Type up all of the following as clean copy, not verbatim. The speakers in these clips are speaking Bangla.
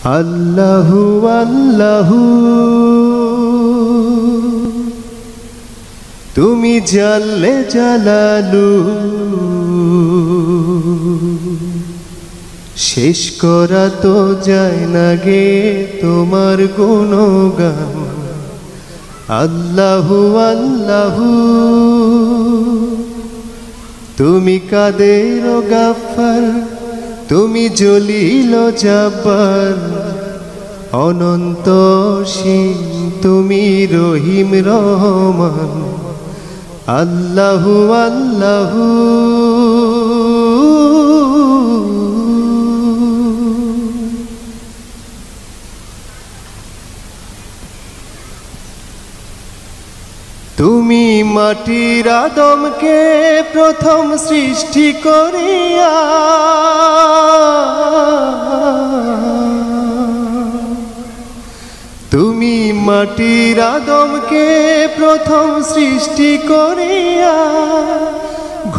আল্লাহু আল্লাহু তুমি জাল্লে জালালু, শেষ করা তো যায় না গে তোমার গুণগান। আল্লাহু আল্লাহু তুমি কাদের গাফফার, তুমি জলিল জাব্বার, অনন্ত অসীম তুমি রহিম রহমান। আল্লাহু আল্লাহু তুমি মাটির আদমকে প্রথম সৃষ্টি করিয়া, তুমি মাটির আদমকে প্রথম সৃষ্টি করিয়া,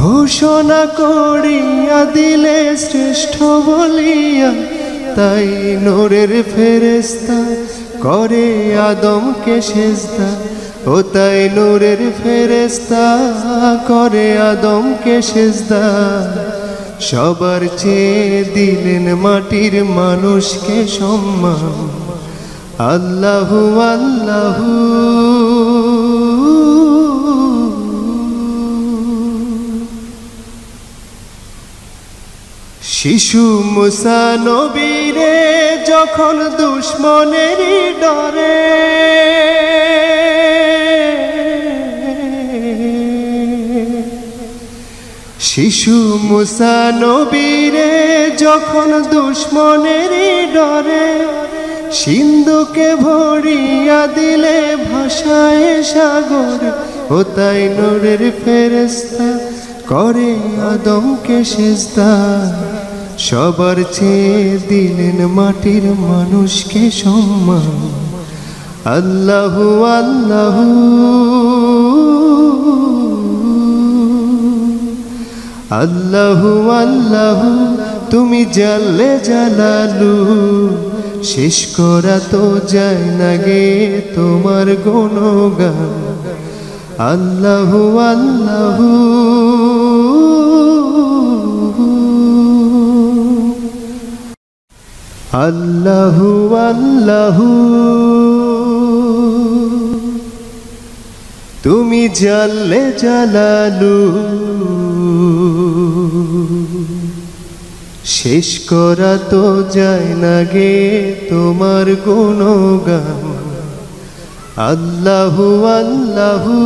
ঘোষণা করিয়া দিলে শ্রেষ্ঠ বলিয়া, তাই নূরের ফেরেশতা করে আদমকে সেজদা। ও তাই নূরের ফেরেশতা করে আদমকে সেজদা। সবার চেয়ে দিলেন মাটির মানুষকে সম্মান। আল্লাহু আল্লাহু শিশু মুসা নবীরে যখন দুশ্মনেরই ডরে, শিশু মুসা নবীরে যখন দুশ্মনেরই ডরে, সিন্ধুকে ভরিয়া দিলে ভাষায় সাগর। ও তাই নূরের ফেরেশতা করে আদমকে সেজদা। সবার চেয়ে দিলেন মাটির মানুষকে সম্মান। আল্লাহু আল্লাহু আল্লাহু আল্লাহু তুমি জাল্লে জালালু, শেষ করা তো যায় না গে তোমার গুণগান। আল্লাহু আল্লাহু আল্লাহু আল্লাহু তুমি জাল্লে জালালু, শেষ করা তো যায় না গে তোমার গুণগান। আল্লাহু আল্লাহু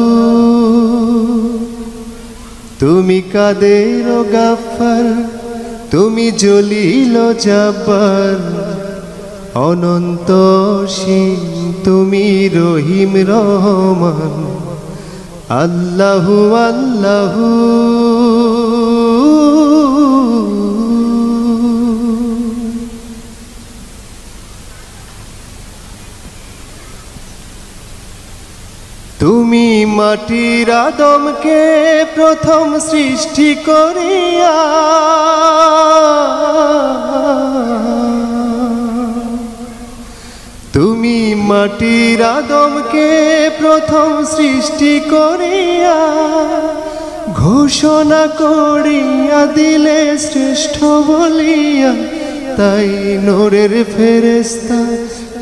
তুমি কাদের গাফফার, তুমি জলিল জাব্বার, অনন্ত অসীম তুমি রহিম রহমান। আল্লাহু আল্লাহু তুমি মাটির আদমকে প্রথম সৃষ্টি করিয়া, তুমি মাটির আদমকে প্রথম সৃষ্টি করিয়া, ঘোষণা করিয়া দিলে শ্রেষ্ঠ বলিয়া, তাই নূরের ফেরেশতা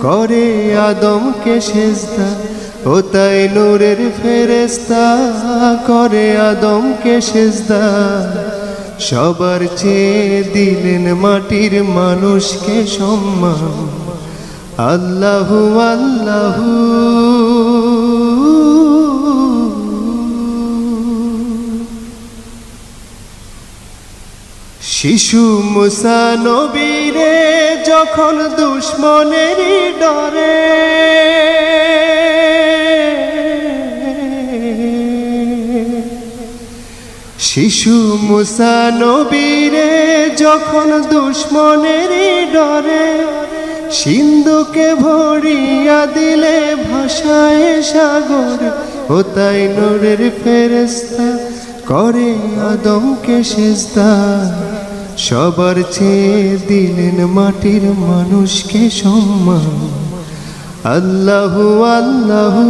করে আদমকে সেজদা। ও তাই নূরের ফেরেশতা করে আদমকে সেজদা। সবার চেয়ে দিলেন মাটির মানুষকে সম্মান। আল্লাহু আল্লাহু শিশু মুসা নবীরে যখন দুশ্মনেরই ডরে, শিশু মুসা নবীরে যখন দুশ্মনেরই ডরে, সিন্ধুকে ভরিয়া দিলে ভাষায় সাগর। ও তাই নূরের ফেরেশতা করে আদমকে সেজদা। সবার চেয়ে দিলেন মাটির মানুষকে সম্মান। আল্লাহু আল্লাহু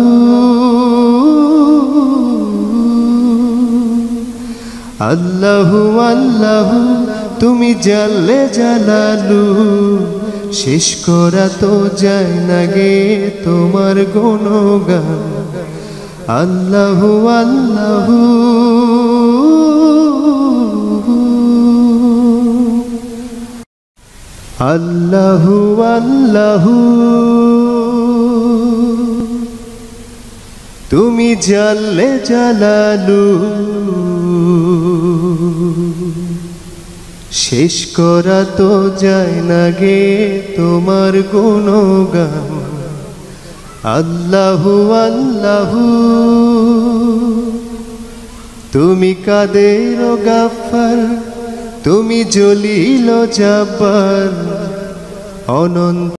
আল্লাহু আল্লাহু তুমি জাল্লে জালালু, শেষ করা তো যায় না গে তোমার গুণগান। আল্লাহু আল্লাহু আল্লাহু আল্লাহু তুমি জাল্লে জালালু, শেষ করা তো যায় না গে তোমার গুণগান। আল্লাহু আল্লাহু তুমি কাদের গাফফার, তুমি জলিল জাব্বার, অনন্ত